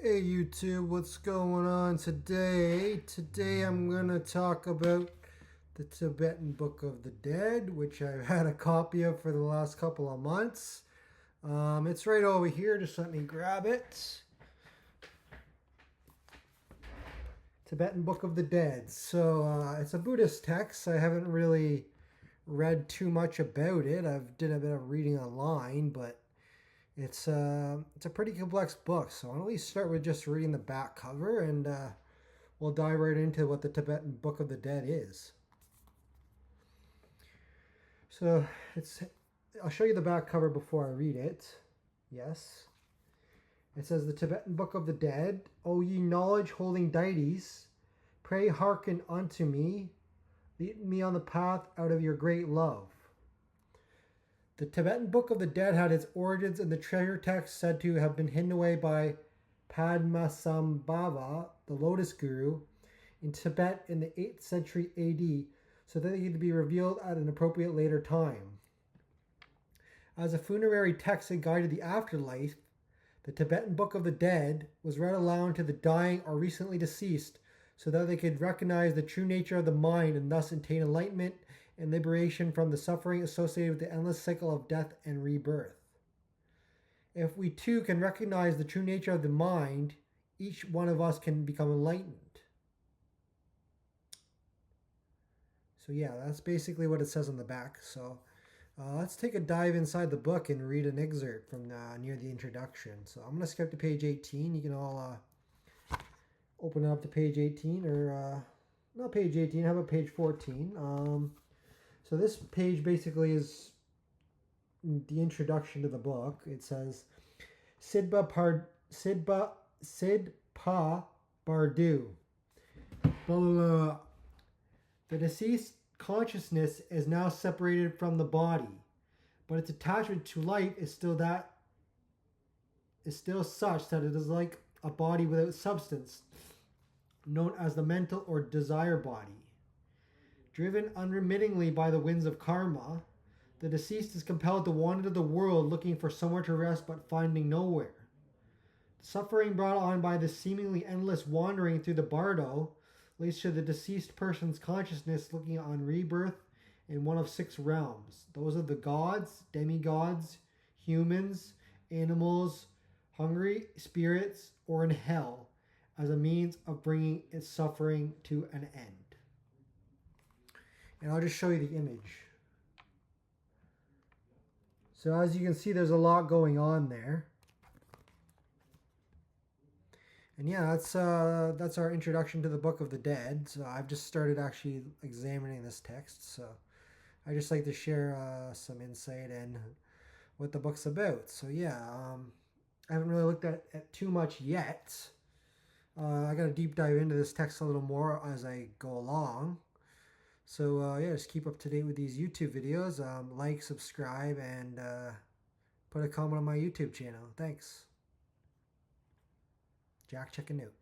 Hey YouTube, what's going on today? Today I'm going to talk about the Tibetan Book of the Dead, which I've had a copy of for the last couple of months. It's right over here, just let me grab it. Tibetan Book of the Dead. So it's a Buddhist text. I haven't really read too much about it. I've did a bit of reading online, but it's a pretty complex book, so why don't we start with just reading the back cover, and we'll dive right into what the Tibetan Book of the Dead is. So I'll show you the back cover before I read it. Yes. It says, the Tibetan Book of the Dead, O ye knowledge holding deities, pray hearken unto me, lead me on the path out of your great love. The Tibetan Book of the Dead had its origins in the treasure text said to have been hidden away by Padmasambhava, the Lotus Guru, in Tibet in the 8th century AD, so that they could be revealed at an appropriate later time. As a funerary text and guide to the afterlife, the Tibetan Book of the Dead was read aloud to the dying or recently deceased, so that they could recognize the true nature of the mind and thus attain enlightenment and liberation from the suffering associated with the endless cycle of death and rebirth. If we too can recognize the true nature of the mind, each one of us can become enlightened. So yeah, that's basically what it says on the back. So let's take a dive inside the book and read an excerpt from near the introduction. So I'm going to skip to page 18. You can all open it up to page 18, or not page 18, how about page 14? So this page basically is the introduction to the book. It says, Sidpa Bardo. Blah, blah, blah. The deceased consciousness is now separated from the body, but its attachment to life is still such that it is like a body without substance, known as the mental or desire body. Driven unremittingly by the winds of karma, the deceased is compelled to wander the world looking for somewhere to rest but finding nowhere. The suffering brought on by this seemingly endless wandering through the bardo leads to the deceased person's consciousness looking on rebirth in one of 6 realms. Those are the gods, demigods, humans, animals, hungry spirits, or in hell, as a means of bringing its suffering to an end. And I'll just show you the image. So as you can see, there's a lot going on there. And yeah, that's our introduction to the Book of the Dead. So I've just started actually examining this text. So I just like to share some insight and what the book's about. So yeah, I haven't really looked at it too much yet. I got to deep dive into this text a little more as I go along. So yeah, just keep up to date with these YouTube videos. Like, subscribe, and put a comment on my YouTube channel. Thanks. Jack checking out.